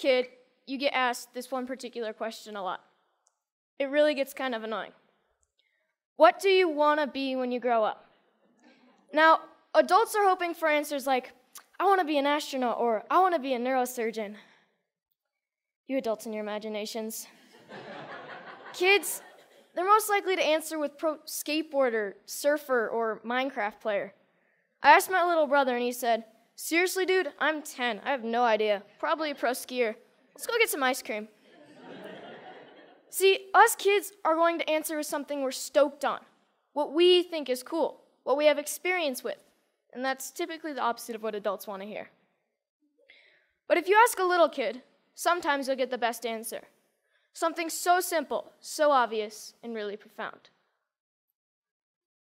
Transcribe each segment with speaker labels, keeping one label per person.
Speaker 1: kid, you get asked this one particular question a lot. It really gets kind of annoying. What do you want to be when you grow up? Now, adults are hoping for answers like, I want to be an astronaut, or I want to be a neurosurgeon. You adults and your imaginations. Kids, they're most likely to answer with pro skateboarder, surfer, or Minecraft player. I asked my little brother, and he said, seriously, dude, I'm 10. I have no idea. Probably a pro skier. Let's go get some ice cream. See, us kids are going to answer with something we're stoked on, what we think is cool, what we have experience with, and that's typically the opposite of what adults want to hear. But if you ask a little kid, sometimes you'll get the best answer, something so simple, so obvious, and really profound.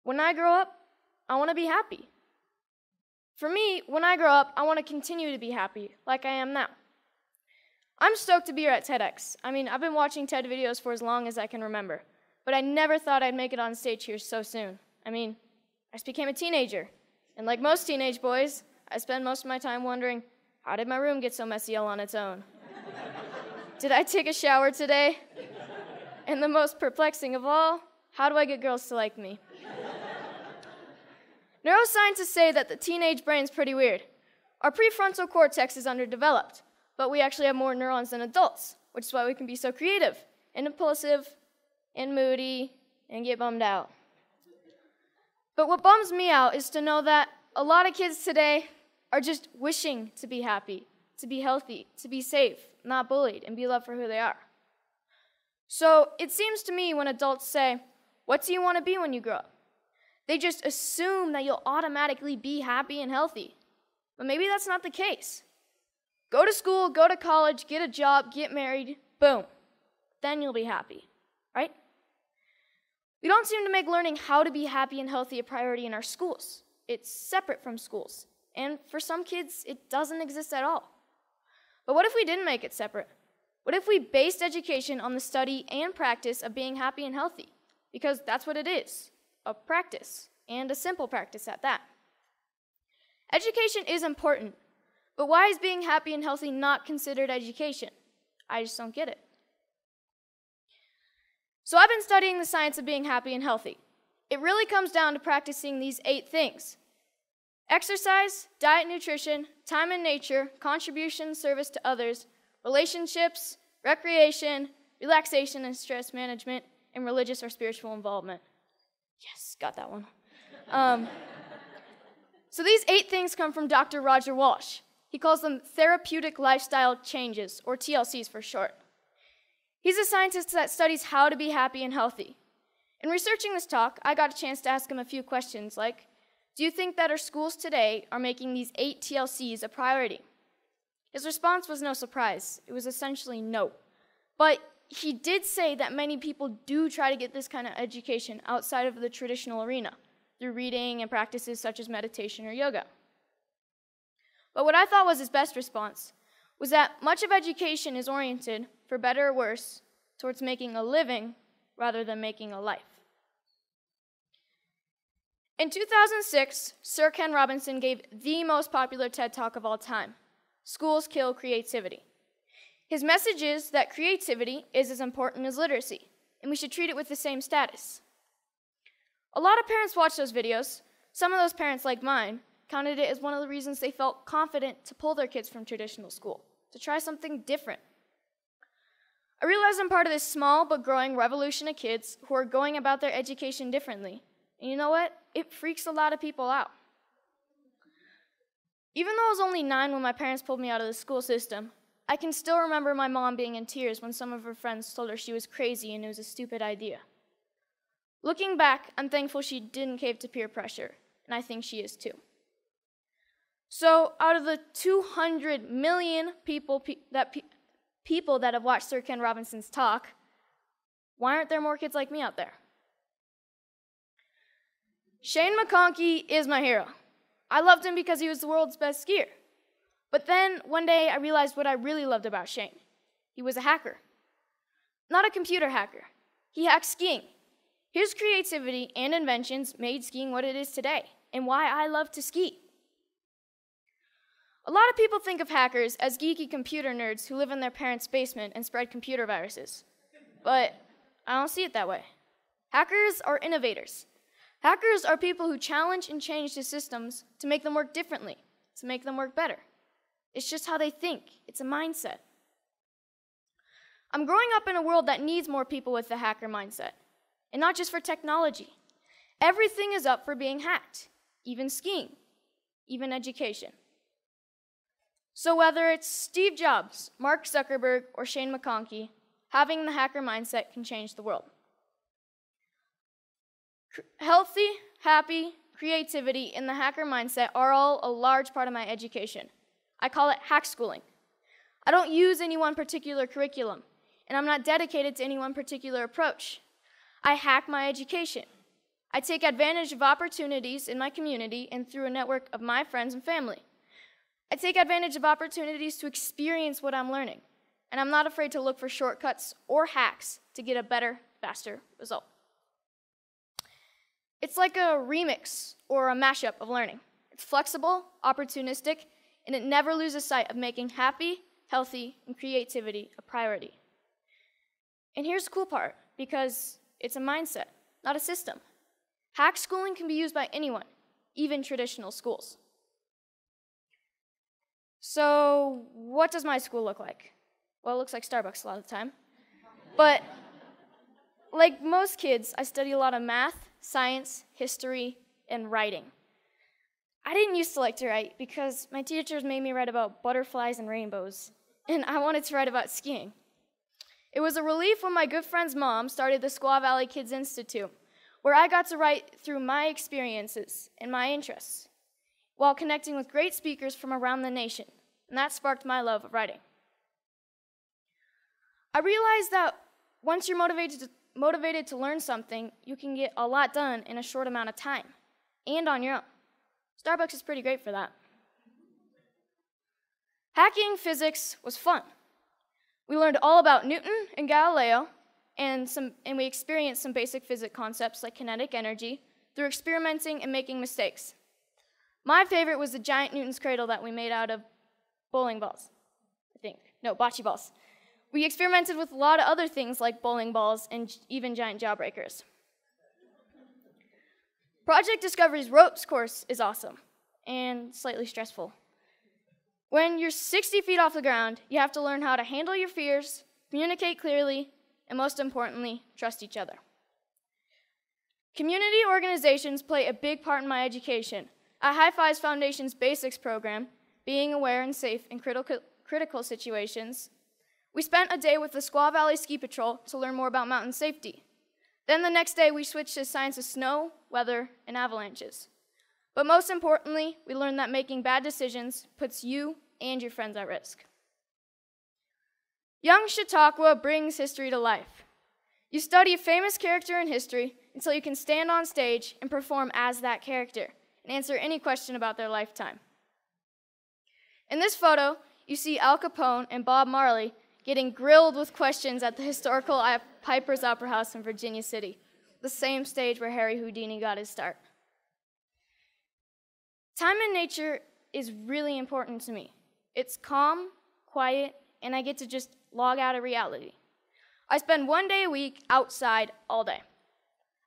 Speaker 1: When I grow up, I want to be happy. For me, when I grow up, I want to continue to be happy, like I am now. I'm stoked to be here at TEDx. I mean, I've been watching TED videos for as long as I can remember, but I never thought I'd make it on stage here so soon. I mean, I just became a teenager, and like most teenage boys, I spend most of my time wondering, how did my room get so messy all on its own? Did I take a shower today? And the most perplexing of all, how do I get girls to like me? Neuroscientists say that the teenage brain's pretty weird. Our prefrontal cortex is underdeveloped, but we actually have more neurons than adults, which is why we can be so creative and impulsive and moody and get bummed out. But what bums me out is to know that a lot of kids today are just wishing to be happy, to be healthy, to be safe, not bullied, and be loved for who they are. So it seems to me when adults say, what do you want to be when you grow up? They just assume that you'll automatically be happy and healthy. But maybe that's not the case. Go to school, go to college, get a job, get married, boom. Then you'll be happy, right? We don't seem to make learning how to be happy and healthy a priority in our schools. It's separate from schools. And for some kids, it doesn't exist at all. But what if we didn't make it separate? What if we based education on the study and practice of being happy and healthy? Because that's what it is, a practice, and a simple practice at that. Education is important, but why is being happy and healthy not considered education? I just don't get it. So I've been studying the science of being happy and healthy. It really comes down to practicing these 8 things: exercise, diet, nutrition, time in nature, contribution, service to others, relationships, recreation, relaxation and stress management, and religious or spiritual involvement. Yes, got that one. So these 8 things come from Dr. Roger Walsh. He calls them therapeutic lifestyle changes, or TLCs for short. He's a scientist that studies how to be happy and healthy. In researching this talk, I got a chance to ask him a few questions like, do you think that our schools today are making these 8 TLCs a priority? His response was no surprise. It was essentially no. But he did say that many people do try to get this kind of education outside of the traditional arena, through reading and practices such as meditation or yoga. But what I thought was his best response was that much of education is oriented, for better or worse, towards making a living rather than making a life. In 2006, Sir Ken Robinson gave the most popular TED Talk of all time, Schools Kill Creativity. His message is that creativity is as important as literacy, and we should treat it with the same status. A lot of parents watch those videos. Some of those parents, like mine, counted it as one of the reasons they felt confident to pull their kids from traditional school, to try something different. I realize I'm part of this small but growing revolution of kids who are going about their education differently. And you know what? It freaks a lot of people out. Even though I was only 9 when my parents pulled me out of the school system, I can still remember my mom being in tears when some of her friends told her she was crazy and it was a stupid idea. Looking back, I'm thankful she didn't cave to peer pressure, and I think she is too. So out of the 200 million people that have watched Sir Ken Robinson's talk, why aren't there more kids like me out there? Shane McConkey is my hero. I loved him because he was the world's best skier. But then one day I realized what I really loved about Shane. He was a hacker. Not a computer hacker. He hacked skiing. His creativity and inventions made skiing what it is today, and why I love to ski. A lot of people think of hackers as geeky computer nerds who live in their parents' basement and spread computer viruses. But I don't see it that way. Hackers are innovators. Hackers are people who challenge and change the systems to make them work differently, to make them work better. It's just how they think. It's a mindset. I'm growing up in a world that needs more people with the hacker mindset, and not just for technology. Everything is up for being hacked, even skiing, even education. So whether it's Steve Jobs, Mark Zuckerberg, or Shane McConkey, having the hacker mindset can change the world. Healthy, happy, creativity, and the hacker mindset are all a large part of my education. I call it hack schooling. I don't use any one particular curriculum, and I'm not dedicated to any one particular approach. I hack my education. I take advantage of opportunities in my community and through a network of my friends and family. I take advantage of opportunities to experience what I'm learning, and I'm not afraid to look for shortcuts or hacks to get a better, faster result. It's like a remix or a mashup of learning. It's flexible, opportunistic, and it never loses sight of making happy, healthy, and creativity a priority. And here's the cool part, because it's a mindset, not a system. Hack schooling can be used by anyone, even traditional schools. So what does my school look like? Well, it looks like Starbucks a lot of the time. But like most kids, I study a lot of math, science, history, and writing. I didn't used to like to write because my teachers made me write about butterflies and rainbows, and I wanted to write about skiing. It was a relief when my good friend's mom started the Squaw Valley Kids Institute, where I got to write through my experiences and my interests, while connecting with great speakers from around the nation, and that sparked my love of writing. I realized that once you're motivated to learn something, you can get a lot done in a short amount of time, and on your own. Starbucks is pretty great for that. Hacking physics was fun. We learned all about Newton and Galileo, and we experienced some basic physics concepts like kinetic energy through experimenting and making mistakes. My favorite was the giant Newton's cradle that we made out of bowling balls, I think. No, bocce balls. We experimented with a lot of other things like bowling balls and even giant jawbreakers. Project Discovery's ropes course is awesome and slightly stressful. When you're 60 feet off the ground, you have to learn how to handle your fears, communicate clearly, and most importantly, trust each other. Community organizations play a big part in my education. At High Fives Foundation's Basics program, being aware and safe in critical situations, we spent a day with the Squaw Valley Ski Patrol to learn more about mountain safety. Then the next day, we switched to science of snow, weather, and avalanches. But most importantly, we learned that making bad decisions puts you and your friends at risk. Young Chautauqua brings history to life. You study a famous character in history until you can stand on stage and perform as that character and answer any question about their lifetime. In this photo, you see Al Capone and Bob Marley getting grilled with questions at the historical Piper's Opera House in Virginia City, the same stage where Harry Houdini got his start. Time in nature is really important to me. It's calm, quiet, and I get to just log out of reality. I spend 1 day a week outside all day.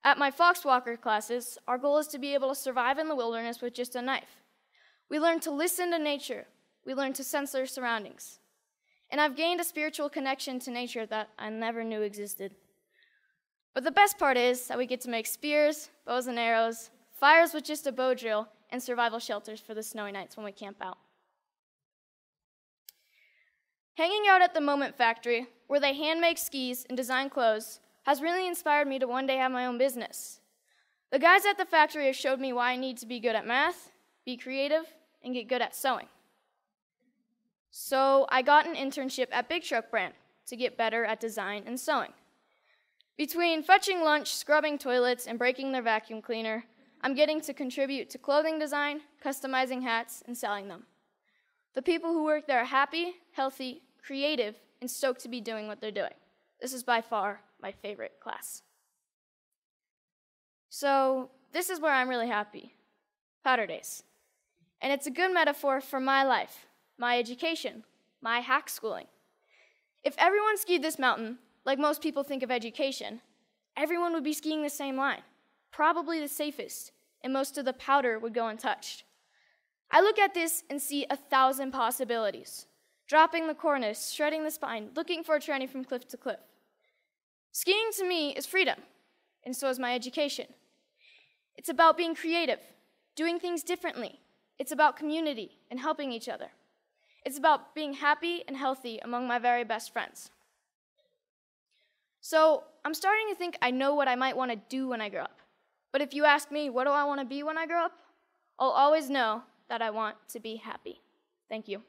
Speaker 1: At my Foxwalker classes, our goal is to be able to survive in the wilderness with just a knife. We learn to listen to nature. We learn to sense our surroundings. And I've gained a spiritual connection to nature that I never knew existed. But the best part is that we get to make spears, bows and arrows, fires with just a bow drill, and survival shelters for the snowy nights when we camp out. Hanging out at the Moment Factory, where they hand make skis and design clothes, has really inspired me to one day have my own business. The guys at the factory have showed me why I need to be good at math, be creative, and get good at sewing. So I got an internship at Big Truck Brand to get better at design and sewing. Between fetching lunch, scrubbing toilets, and breaking their vacuum cleaner, I'm getting to contribute to clothing design, customizing hats, and selling them. The people who work there are happy, healthy, creative, and stoked to be doing what they're doing. This is by far my favorite class. So this is where I'm really happy, powder days. And it's a good metaphor for my life. my education, my hack schooling. If everyone skied this mountain, like most people think of education, everyone would be skiing the same line, probably the safest, and most of the powder would go untouched. I look at this and see 1,000 possibilities. Dropping the cornice, shredding the spine, looking for a tranny from cliff to cliff. Skiing to me is freedom, and so is my education. It's about being creative, doing things differently. It's about community and helping each other. It's about being happy and healthy among my very best friends. So I'm starting to think I know what I might want to do when I grow up. But if you ask me, what do I want to be when I grow up? I'll always know that I want to be happy. Thank you.